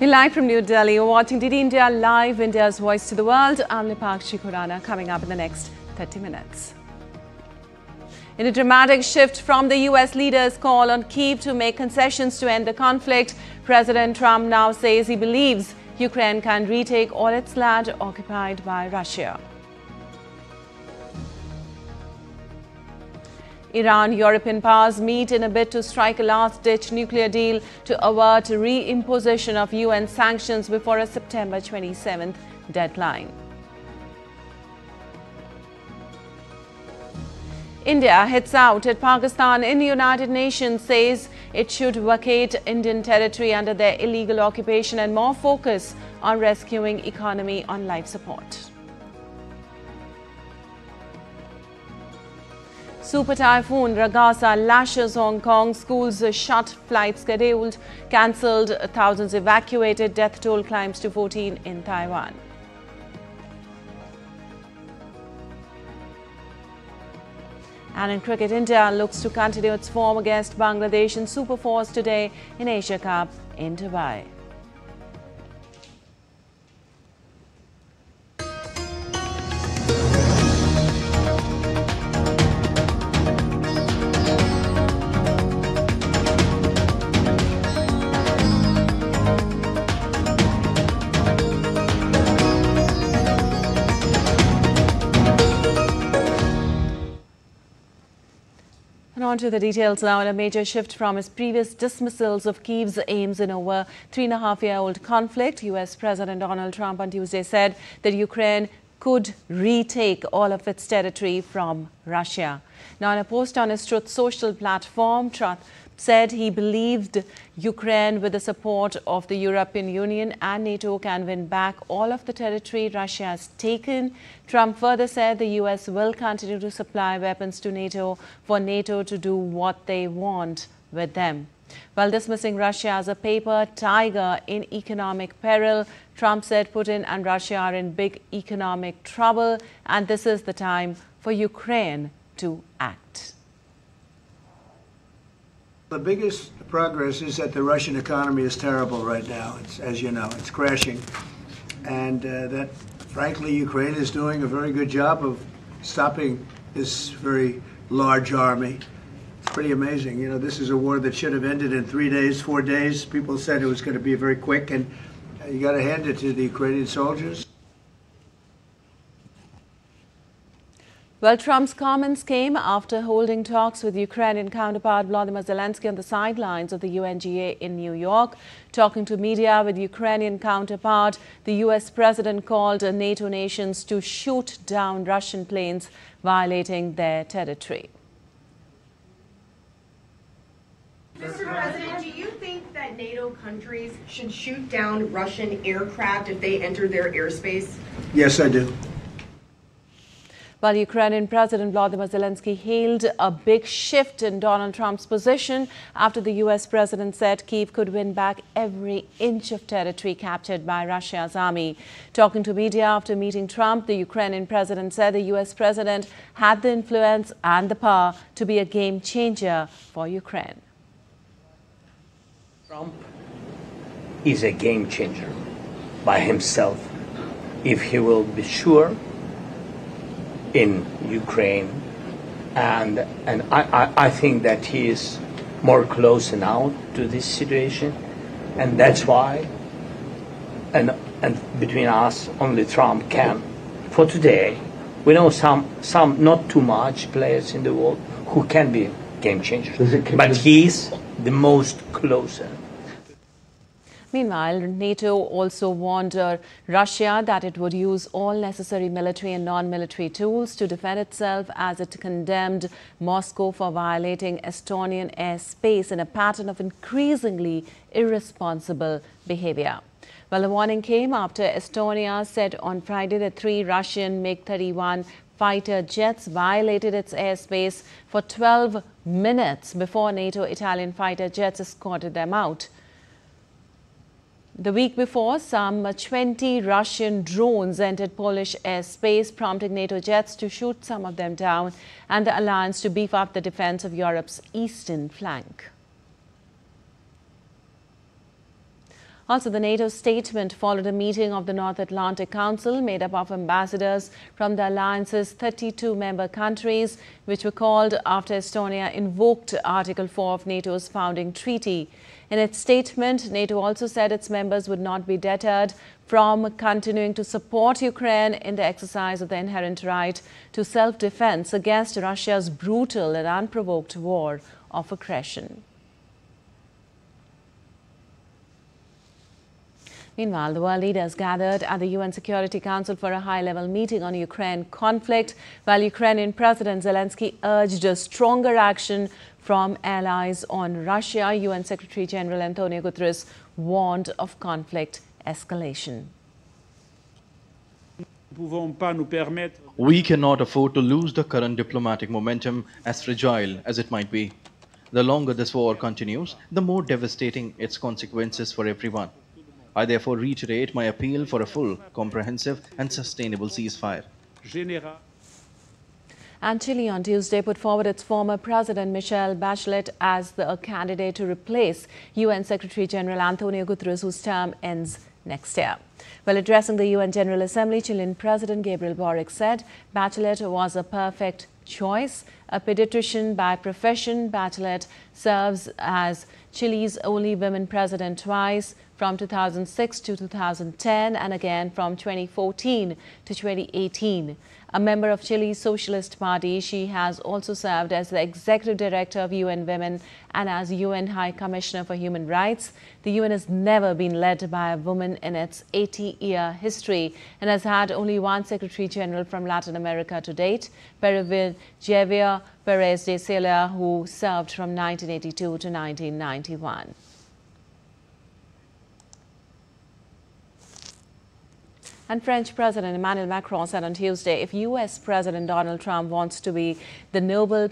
You're live from New Delhi. You're watching DD India Live, India's Voice to the World. I'm Lipakshi Khurana, coming up in the next 30 minutes. In a dramatic shift from the US leader's call on Kyiv to make concessions to end the conflict, President Trump now says he believes Ukraine can retake all its land occupied by Russia. Iran, European powers meet in a bid to strike a last-ditch nuclear deal to avert re-imposition of UN sanctions before a September 27th deadline. India hits out at Pakistan in the United Nations, says it should vacate Indian territory under their illegal occupation and more focus on rescuing economy on life support. Super Typhoon Ragasa lashes Hong Kong, schools shut, flights scheduled, cancelled, thousands evacuated, death toll climbs to 14 in Taiwan. And in cricket, India looks to continue its form against Bangladesh in Super Fours today in Asia Cup in Dubai. On to the details now. In a major shift from his previous dismissals of Kyiv's aims in over 3.5-year-old conflict, US President Donald Trump on Tuesday said that Ukraine could retake all of its territory from Russia. Now, in a post on his Truth Social platform, Trump said he believed Ukraine, with the support of the European Union and NATO, can win back all of the territory Russia has taken. Trump further said the US will continue to supply weapons to NATO for NATO to do what they want with them. While dismissing Russia as a paper tiger in economic peril, Trump said Putin and Russia are in big economic trouble and this is the time for Ukraine to act. The biggest progress is that the Russian economy is terrible right now. As you know, it's crashing. And that, frankly, Ukraine is doing a very good job of stopping this very large army. It's pretty amazing. You know, this is a war that should have ended in 3 days, 4 days. People said it was going to be very quick, and you got to hand it to the Ukrainian soldiers. Well, Trump's comments came after holding talks with Ukrainian counterpart Volodymyr Zelensky on the sidelines of the UNGA in New York. Talking to media with Ukrainian counterpart, the US president called NATO nations to shoot down Russian planes violating their territory. Mr. President, do you think that NATO countries should shoot down Russian aircraft if they enter their airspace? Yes, I do. While Ukrainian President Volodymyr Zelensky hailed a big shift in Donald Trump's position after the US president said Kyiv could win back every inch of territory captured by Russia's army. Talking to media after meeting Trump, the Ukrainian president said the US president had the influence and the power to be a game changer for Ukraine. Trump is a game changer by himself if he will be sure in Ukraine, and I think that he is more close now to this situation, and that's why, and between us, only Trump can. For today, we know some not too much players in the world who can be game changers, but he's the most closer. Meanwhile, NATO also warned Russia that it would use all necessary military and non-military tools to defend itself as it condemned Moscow for violating Estonian airspace in a pattern of increasingly irresponsible behavior. Well, the warning came after Estonia said on Friday that 3 Russian MiG-31 fighter jets violated its airspace for 12 minutes before NATO Italian fighter jets escorted them out. The week before, some 20 Russian drones entered Polish airspace, prompting NATO jets to shoot some of them down and the alliance to beef up the defense of Europe's eastern flank. Also, the NATO statement followed a meeting of the North Atlantic Council made up of ambassadors from the alliance's 32 member countries, which were called after Estonia invoked Article 4 of NATO's founding treaty. In its statement, NATO also said its members would not be deterred from continuing to support Ukraine in the exercise of the inherent right to self-defense against Russia's brutal and unprovoked war of aggression. Meanwhile, the world leaders gathered at the UN Security Council for a high-level meeting on Ukraine conflict, while Ukrainian President Zelensky urged a stronger action from allies on Russia. UN Secretary-General Antonio Guterres warned of conflict escalation. We cannot afford to lose the current diplomatic momentum, as fragile as it might be. The longer this war continues, the more devastating its consequences for everyone. I therefore reiterate my appeal for a full, comprehensive and sustainable ceasefire. And Chile on Tuesday put forward its former president Michelle Bachelet as the candidate to replace UN Secretary-General Antonio Guterres, whose term ends next year. While addressing the UN General Assembly, Chilean President Gabriel Boric said Bachelet was a perfect choice. A pediatrician by profession, Bachelet serves as Chile's only women president twice, from 2006 to 2010 and again from 2014 to 2018. A member of Chile's Socialist Party, she has also served as the Executive Director of UN Women and as UN High Commissioner for Human Rights. The UN has never been led by a woman in its 80-year history and has had only one Secretary General from Latin America to date, Javier Perez de Celia, who served from 1982 to 1991. And French President Emmanuel Macron said on Tuesday, if U.S. President Donald Trump wants to be the Nobel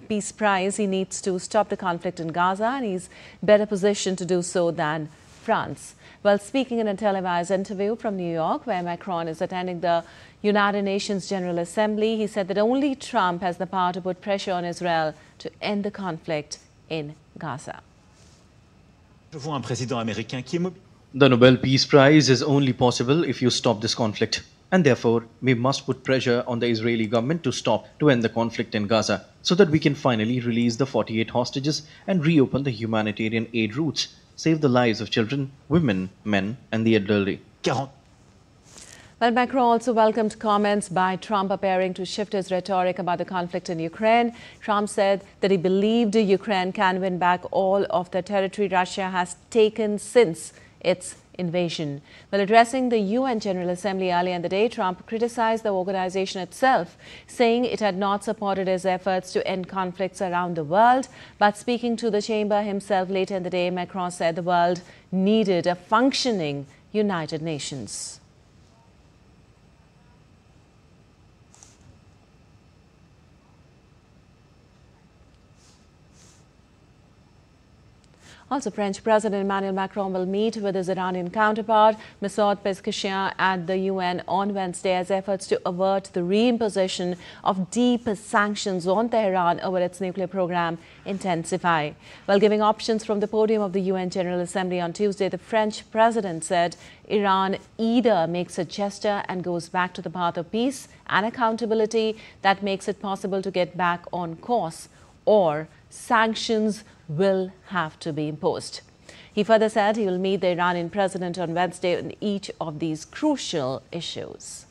Peace Prize, he needs to stop the conflict in Gaza, and he's better positioned to do so than France. While speaking in a televised interview from New York, where Macron is attending the United Nations General Assembly, he said that only Trump has the power to put pressure on Israel to end the conflict in Gaza. The Nobel Peace Prize is only possible if you stop this conflict. And therefore, we must put pressure on the Israeli government to end the conflict in Gaza, so that we can finally release the 48 hostages and reopen the humanitarian aid routes, save the lives of children, women, men and the elderly. Well, Macron also welcomed comments by Trump appearing to shift his rhetoric about the conflict in Ukraine. Trump said that he believed Ukraine can win back all of the territory Russia has taken since its invasion. While addressing the UN General Assembly earlier in the day, Trump criticized the organization itself, saying it had not supported his efforts to end conflicts around the world. But speaking to the chamber himself later in the day, Macron said the world needed a functioning United Nations. Also, French President Emmanuel Macron will meet with his Iranian counterpart, Masoud Pezeshkian, at the UN on Wednesday as efforts to avert the reimposition of deep sanctions on Tehran over its nuclear program intensify. While giving options from the podium of the UN General Assembly on Tuesday, the French president said Iran either makes a gesture and goes back to the path of peace and accountability that makes it possible to get back on course, or sanctions will have to be imposed. He further said he will meet the Iranian president on Wednesday on each of these crucial issues.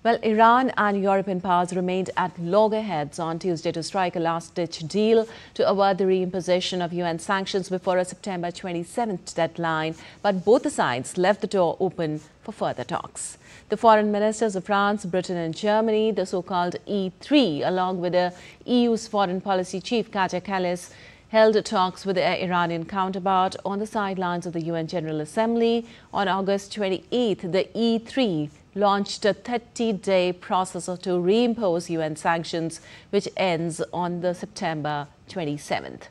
Well, Iran and European powers remained at loggerheads on Tuesday to strike a last-ditch deal to avert the reimposition of UN sanctions before a September 27th deadline, but both the sides left the door open for further talks. The foreign ministers of France, Britain and Germany, the so-called E3, along with the EU's foreign policy chief, Kaja Kallas, held talks with their Iranian counterpart on the sidelines of the UN General Assembly. On August 28th, the E3 launched a 30-day process to reimpose UN sanctions, which ends on the September 27th.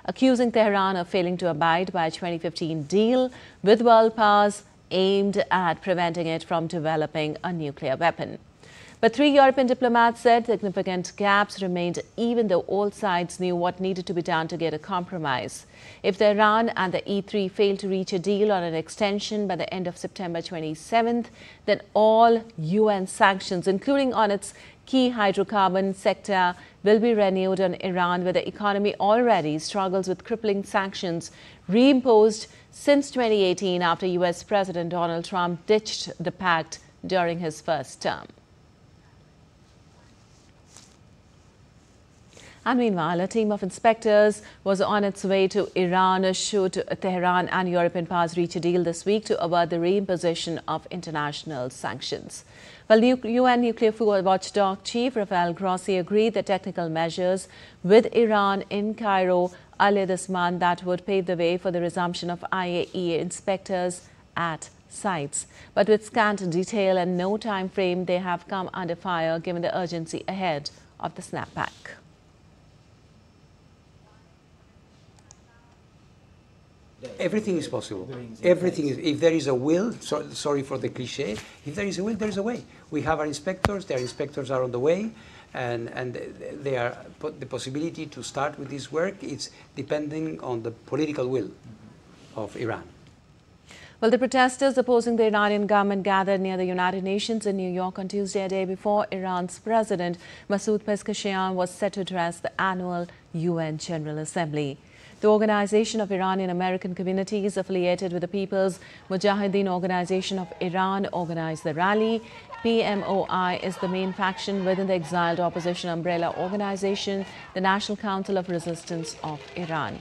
Accusing Tehran of failing to abide by a 2015 deal with world powers aimed at preventing it from developing a nuclear weapon. But 3 European diplomats said significant gaps remained even though all sides knew what needed to be done to get a compromise. If the Iran and the E3 fail to reach a deal on an extension by the end of September 27th, then all UN sanctions, including on its key hydrocarbon sector, will be renewed on Iran, where the economy already struggles with crippling sanctions reimposed since 2018 after US President Donald Trump ditched the pact during his first term. And meanwhile, a team of inspectors was on its way to Iran should Tehran and European powers reach a deal this week to avert the reimposition of international sanctions. Well, UN nuclear watchdog chief Rafael Grossi agreed that technical measures with Iran in Cairo earlier this month that would pave the way for the resumption of IAEA inspectors at sites. But with scant detail and no time frame, they have come under fire given the urgency ahead of the snapback. Everything is possible. Everything is. If there is a will, sorry for the cliche. If there is a will, there is a way. We have our inspectors. Their inspectors are on the way, and they are the possibility to start with this work. It's depending on the political will of Iran. Well, the protesters opposing the Iranian government gathered near the United Nations in New York on Tuesday, a day before Iran's President Masoud Pezeshkian was set to address the annual UN General Assembly. The Organization of Iranian American Communities, affiliated with the People's Mujahideen Organization of Iran, organized the rally. PMOI is the main faction within the exiled opposition umbrella organization, the National Council of Resistance of Iran.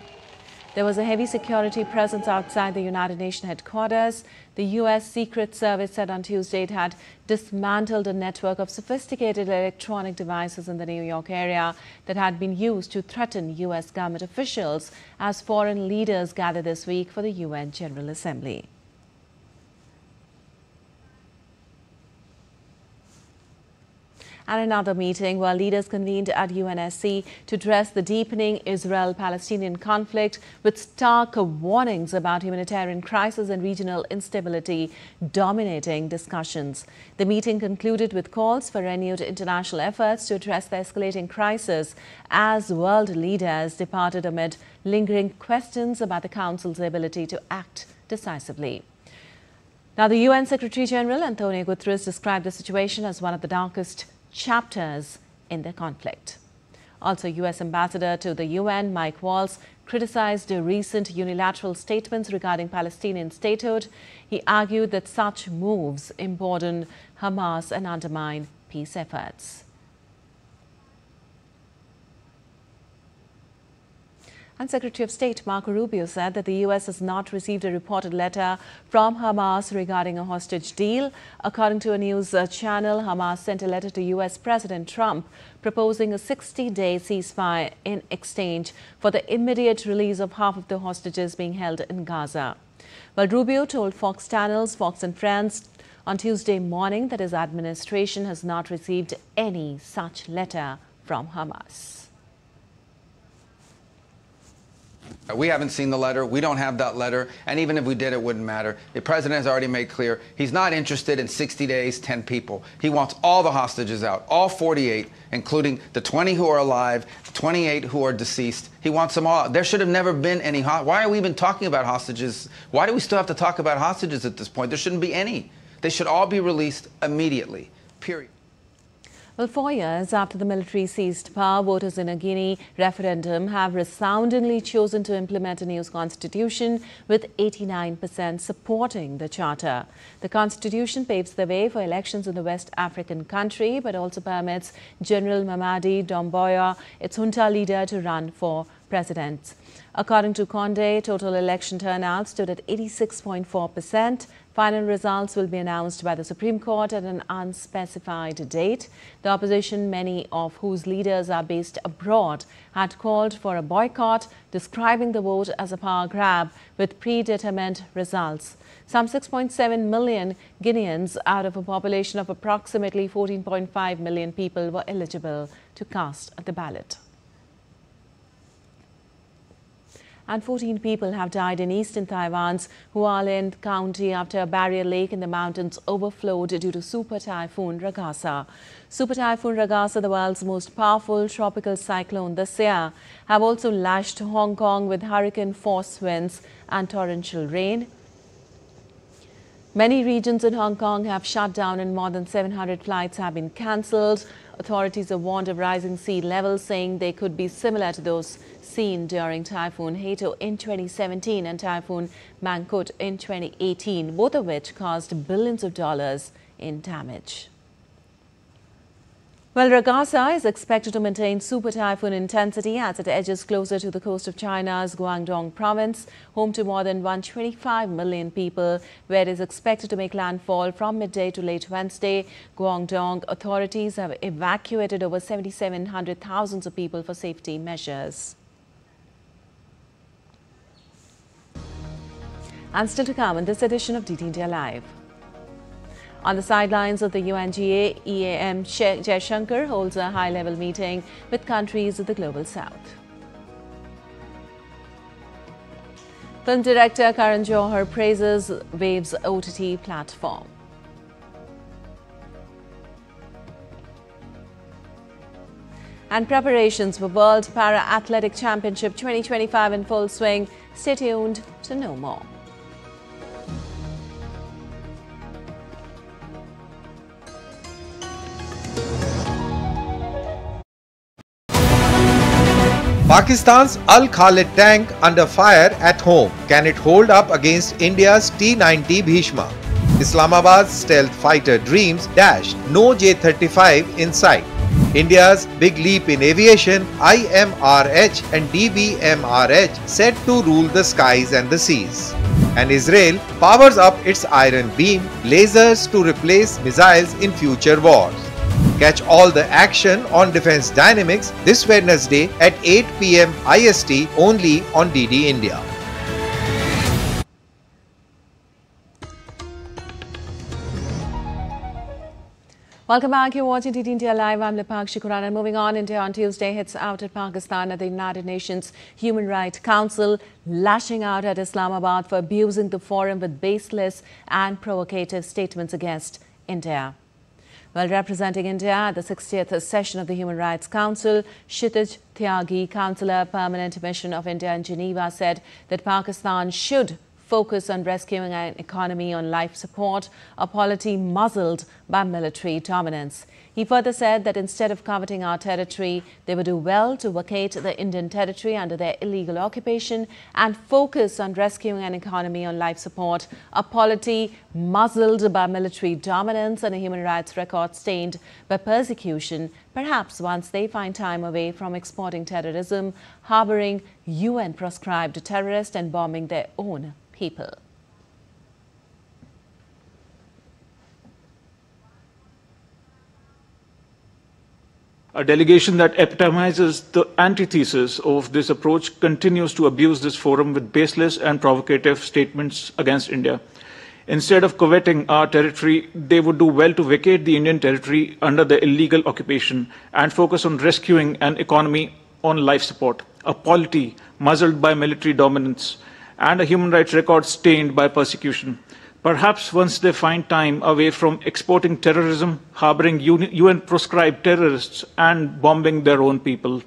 There was a heavy security presence outside the United Nations headquarters. The U.S. Secret Service said on Tuesday it had dismantled a network of sophisticated electronic devices in the New York area that had been used to threaten U.S. government officials as foreign leaders gathered this week for the UN General Assembly. And another meeting where leaders convened at UNSC to address the deepening Israel-Palestinian conflict with stark warnings about humanitarian crisis and regional instability dominating discussions. The meeting concluded with calls for renewed international efforts to address the escalating crisis as world leaders departed amid lingering questions about the Council's ability to act decisively. Now, the UN Secretary-General Antonio Guterres described the situation as one of the darkest chapters in the conflict. Also, U.S. Ambassador to the UN, Mike Waltz, criticized the recent unilateral statements regarding Palestinian statehood. He argued that such moves embolden Hamas and undermine peace efforts. And Secretary of State Marco Rubio said that the U.S. has not received a reported letter from Hamas regarding a hostage deal. According to a news channel, Hamas sent a letter to U.S. President Trump proposing a 60-day ceasefire in exchange for the immediate release of half of the hostages being held in Gaza. Well, Rubio told Fox channels, Fox and Friends, on Tuesday morning that his administration has not received any such letter from Hamas. We haven't seen the letter. We don't have that letter. And even if we did, it wouldn't matter. The president has already made clear he's not interested in 60 days, 10 people. He wants all the hostages out, all 48, including the 20 who are alive, 28 who are deceased. He wants them all. There should have never been any. Why are we even talking about hostages? Why do we still have to talk about hostages at this point? There shouldn't be any. They should all be released immediately, period. Well, 4 years after the military seized power, voters in a Guinea referendum have resoundingly chosen to implement a new constitution, with 89% supporting the charter. The constitution paves the way for elections in the West African country, but also permits General Mamadi Doumbouya, its junta leader, to run for president. According to Condé, total election turnout stood at 86.4%. Final results will be announced by the Supreme Court at an unspecified date. The opposition, many of whose leaders are based abroad, had called for a boycott, describing the vote as a power grab with predetermined results. Some 6.7 million Guineans out of a population of approximately 14.5 million people were eligible to cast the ballot. And 14 people have died in eastern Taiwan's Hualien County after a barrier lake in the mountains overflowed due to Super Typhoon Ragasa. Super Typhoon Ragasa, the world's most powerful tropical cyclone this year, have also lashed Hong Kong with hurricane-force winds and torrential rain. Many regions in Hong Kong have shut down and more than 700 flights have been cancelled. Authorities have warned of rising sea levels, saying they could be similar to those seen during Typhoon Hato in 2017 and Typhoon Mangkhut in 2018, both of which caused billions of dollars in damage. Well, Ragasa is expected to maintain super typhoon intensity as it edges closer to the coast of China's Guangdong province, home to more than 125 million people, where it is expected to make landfall from midday to late Wednesday. Guangdong authorities have evacuated over 7,700 people for safety measures. And still to come in this edition of DT India Live. On the sidelines of the UNGA, EAM Jaishankar holds a high-level meeting with countries of the Global South. Film director Karan Johar praises Wave's OTT platform. And preparations for World Para Athletic Championship 2025 in full swing. Stay tuned to know more. Pakistan's Al Khalid tank under fire at home. Can it hold up against India's T-90 Bhishma? Islamabad's stealth fighter dreams dashed. No J-35 in sight. India's big leap in aviation, IMRH and DBMRH set to rule the skies and the seas. And Israel powers up its Iron Beam lasers to replace missiles in future wars. Catch all the action on Defense Dynamics this Wednesday at 8 p.m. IST only on DD India. Welcome back. You're watching DT India Live. I'm Lipakshi Khurana. Moving on, India on Tuesday hits out at Pakistan at the United Nations Human Rights Council, lashing out at Islamabad for abusing the forum with baseless and provocative statements against India. Well, representing India at the 60th session of the Human Rights Council, Kshitij Tyagi, Councillor Permanent Mission of India in Geneva, said that Pakistan should focus on rescuing an economy on life support, a polity muzzled by military dominance. He further said that instead of coveting our territory, they would do well to vacate the Indian territory under their illegal occupation and focus on rescuing an economy on life support, a polity muzzled by military dominance and a human rights record stained by persecution, perhaps once they find time away from exporting terrorism, harboring UN-proscribed terrorists and bombing their own people. A delegation that epitomizes the antithesis of this approach continues to abuse this forum with baseless and provocative statements against India. Instead of coveting our territory, they would do well to vacate the Indian territory under the illegal occupation and focus on rescuing an economy on life support, a polity muzzled by military dominance, and a human rights record stained by persecution. Perhaps once they find time away from exporting terrorism, harboring UN-proscribed terrorists, and bombing their own people.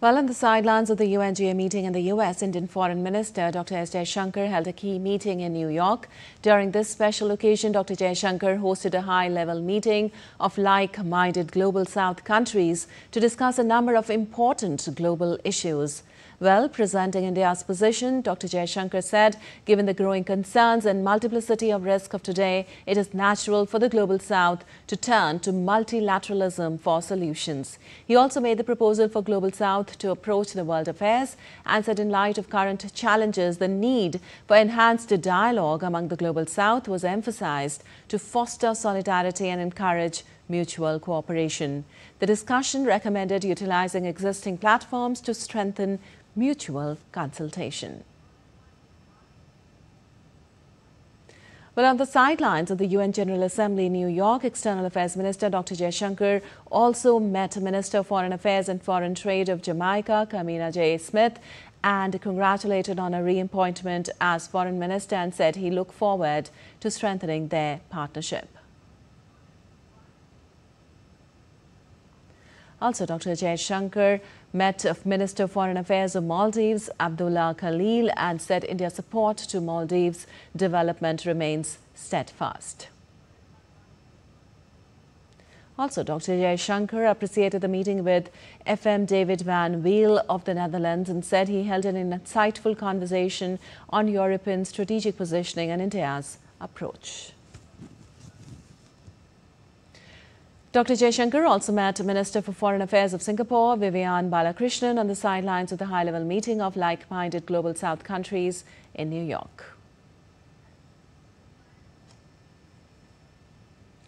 Well, on the sidelines of the UNGA meeting in the U.S., Indian Foreign Minister Dr. S. Jaishankar held a key meeting in New York. During this special occasion, Dr. Jaishankar hosted a high-level meeting of like-minded Global South countries to discuss a number of important global issues. Well, presenting India's position, Dr. Jaishankar said, given the growing concerns and multiplicity of risk of today, it is natural for the Global South to turn to multilateralism for solutions. He also made the proposal for Global South to approach the world affairs and said in light of current challenges, the need for enhanced dialogue among the Global South was emphasized to foster solidarity and encourage mutual cooperation. The discussion recommended utilizing existing platforms to strengthen mutual consultation. Well, on the sidelines of the UN General Assembly in New York, External Affairs Minister Dr. Jaishankar also met Minister of Foreign Affairs and Foreign Trade of Jamaica, Kamina J. Smith, and congratulated on her reappointment as foreign minister and said he looked forward to strengthening their partnership. Also, Dr. Jai Shankar met Minister of Foreign Affairs of Maldives, Abdullah Khalil, and said India's support to Maldives' development remains steadfast. Also, Dr. Jai Shankar appreciated the meeting with FM David Van Wiel of the Netherlands and said he held an insightful conversation on European strategic positioning and India's approach. Dr. Jai Shankar also met Minister for Foreign Affairs of Singapore, Vivian Balakrishnan, on the sidelines of the high-level meeting of like-minded Global South countries in New York.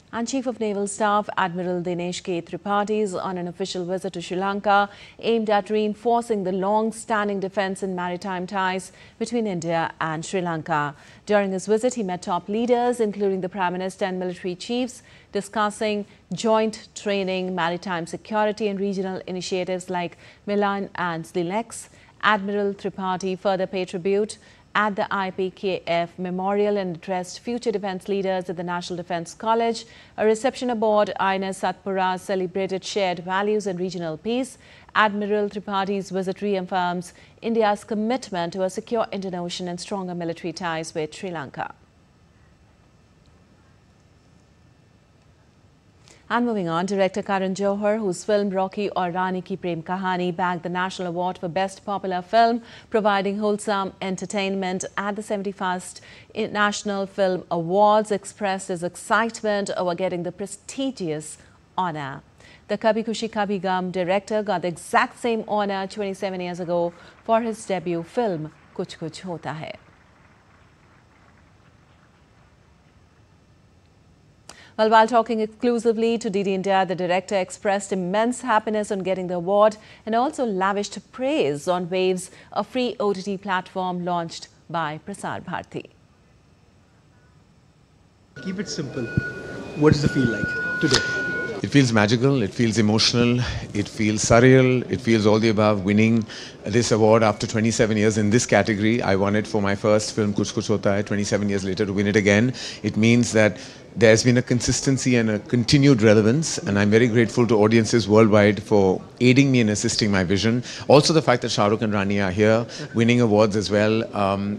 And Chief of Naval Staff Admiral Dinesh K. Tripathi is on an official visit to Sri Lanka aimed at reinforcing the long-standing defence and maritime ties between India and Sri Lanka. During his visit, he met top leaders, including the Prime Minister and military chiefs, discussing joint training, maritime security and regional initiatives like Milan and Slilex. Admiral Tripathi further paid tribute at the IPKF Memorial and addressed future defence leaders at the National Defence College. A reception aboard INS Satpura celebrated shared values and regional peace. Admiral Tripathi's visit reaffirms India's commitment to a secure Indian Ocean and stronger military ties with Sri Lanka. And moving on, director Karan Johar, whose film Rocky Aur Rani Ki Prem Kahani bagged the National Award for Best Popular Film, providing wholesome entertainment at the 71st National Film Awards, expressed his excitement over getting the prestigious honour. The Kabhi Khushi Kabhi Gum director got the exact same honour 27 years ago for his debut film Kuch Kuch Hota Hai. Well, while talking exclusively to DD India, the director expressed immense happiness on getting the award and also lavished praise on Waves, a free OTT platform launched by Prasar Bharati. Keep it simple. What does it feel like today? It feels magical, it feels emotional, it feels surreal, it feels all the above. Winning this award after 27 years in this category, I won it for my first film Kuch Kuch Hota Hai. 27 years later to win it again, it means that there's been a consistency and a continued relevance, and I'm very grateful to audiences worldwide for aiding me in assisting my vision. Also the fact that Shah Rukh and Rani are here winning awards as well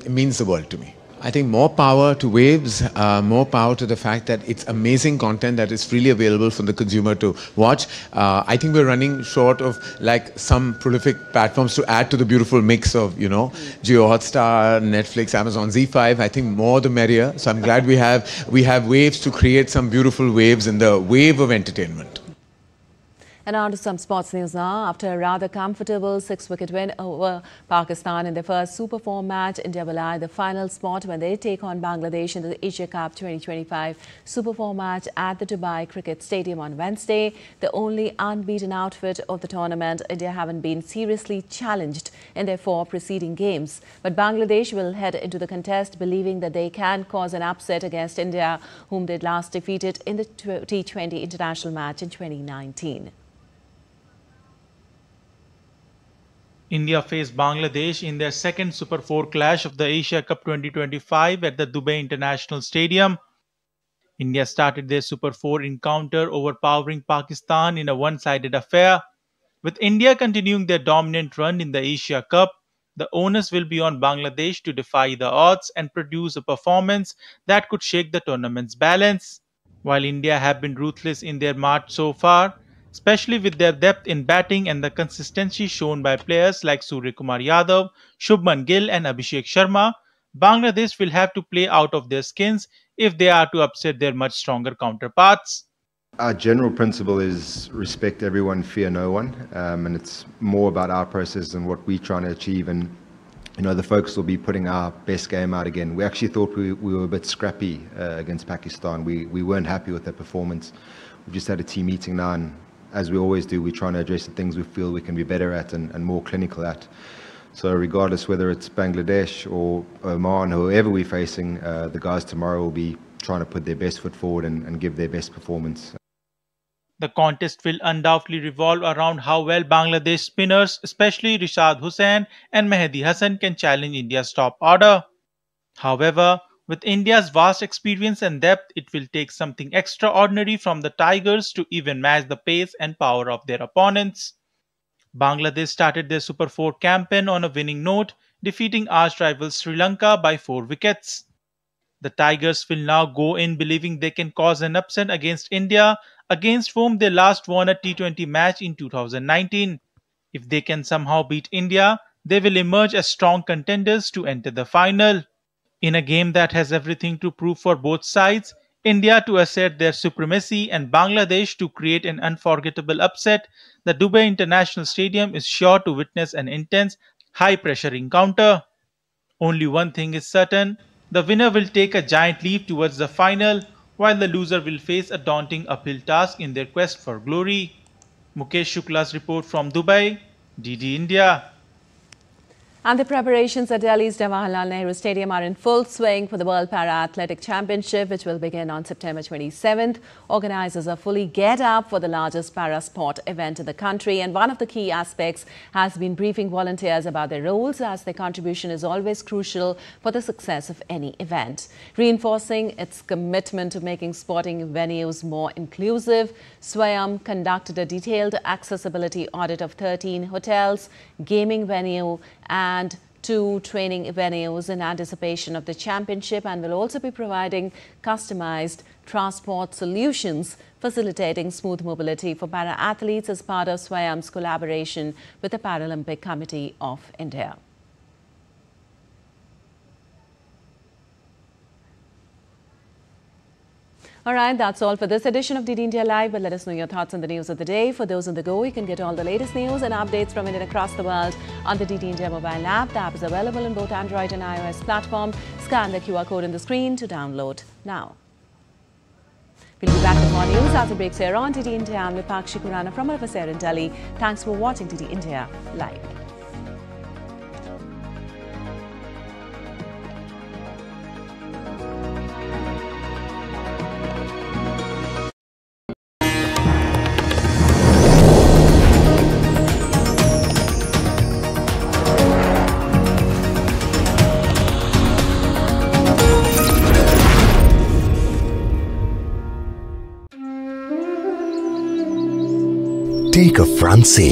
means the world to me. I think more power to Waves, more power to the fact that it's amazing content that is freely available for the consumer to watch. I think we're running short of like some prolific platforms to add to the beautiful mix of, you know, Jio Hotstar, Netflix, Amazon, Z5. I think more the merrier. So I'm glad we have Waves to create some beautiful waves in the wave of entertainment. And on to some sports news now. After a rather comfortable 6-wicket win over Pakistan in their first Super 4 match, India will eye the final spot when they take on Bangladesh in the Asia Cup 2025 Super 4 match at the Dubai Cricket Stadium on Wednesday. The only unbeaten outfit of the tournament, India haven't been seriously challenged in their 4 preceding games. But Bangladesh will head into the contest believing that they can cause an upset against India, whom they last defeated in the T20 international match in 2019. India faced Bangladesh in their second Super 4 clash of the Asia Cup 2025 at the Dubai International Stadium. India started their Super 4 encounter overpowering Pakistan in a one-sided affair. With India continuing their dominant run in the Asia Cup, the onus will be on Bangladesh to defy the odds and produce a performance that could shake the tournament's balance. While India have been ruthless in their march so far, especially with their depth in batting and the consistency shown by players like Suryakumar Yadav, Shubman Gill and Abhishek Sharma, Bangladesh will have to play out of their skins if they are to upset their much stronger counterparts. Our general principle is respect everyone, fear no one, and it's more about our process and what we're trying to achieve. And you know, the focus will be putting our best game out again. We actually thought we were a bit scrappy against Pakistan. We weren't happy with their performance. We've just had a team meeting now, and as we always do, we're trying to address the things we feel we can be better at and more clinical at. So regardless whether it's Bangladesh or Oman, whoever we're facing, the guys tomorrow will be trying to put their best foot forward and give their best performance. The contest will undoubtedly revolve around how well Bangladesh spinners, especially Rishad Hussain and Mehdi Hasan, can challenge India's top order. However, with India's vast experience and depth, it will take something extraordinary from the Tigers to even match the pace and power of their opponents. Bangladesh started their Super 4 campaign on a winning note, defeating arch-rival Sri Lanka by 4 wickets. The Tigers will now go in believing they can cause an upset against India, against whom they last won a T20 match in 2019. If they can somehow beat India, they will emerge as strong contenders to enter the final. In a game that has everything to prove for both sides, India to assert their supremacy and Bangladesh to create an unforgettable upset, the Dubai International Stadium is sure to witness an intense, high-pressure encounter. Only one thing is certain: the winner will take a giant leap towards the final, while the loser will face a daunting uphill task in their quest for glory. Mukesh Shukla's report from Dubai, DD India. And the preparations at Delhi's Jawaharlal Nehru Stadium are in full swing for the World Para Athletic Championship, which will begin on September 27th. Organisers are fully geared up for the largest para sport event in the country, and one of the key aspects has been briefing volunteers about their roles, as their contribution is always crucial for the success of any event. Reinforcing its commitment to making sporting venues more inclusive, Swayam conducted a detailed accessibility audit of 13 hotels, gaming venue and 2 training venues in anticipation of the championship, and will also be providing customized transport solutions facilitating smooth mobility for para-athletes as part of Swayam's collaboration with the Paralympic Committee of India. All right, that's all for this edition of DD India Live, but let us know your thoughts on the news of the day. For those on the go, you can get all the latest news and updates from India and across the world on the DD India mobile app. The app is available on both Android and iOS platform. Scan the QR code on the screen to download now. We'll be back with more news as it breaks here on DD India. I'm Vipakshi Kurana from our Prasar in Delhi. Thanks for watching DD India Live. Take a front seat.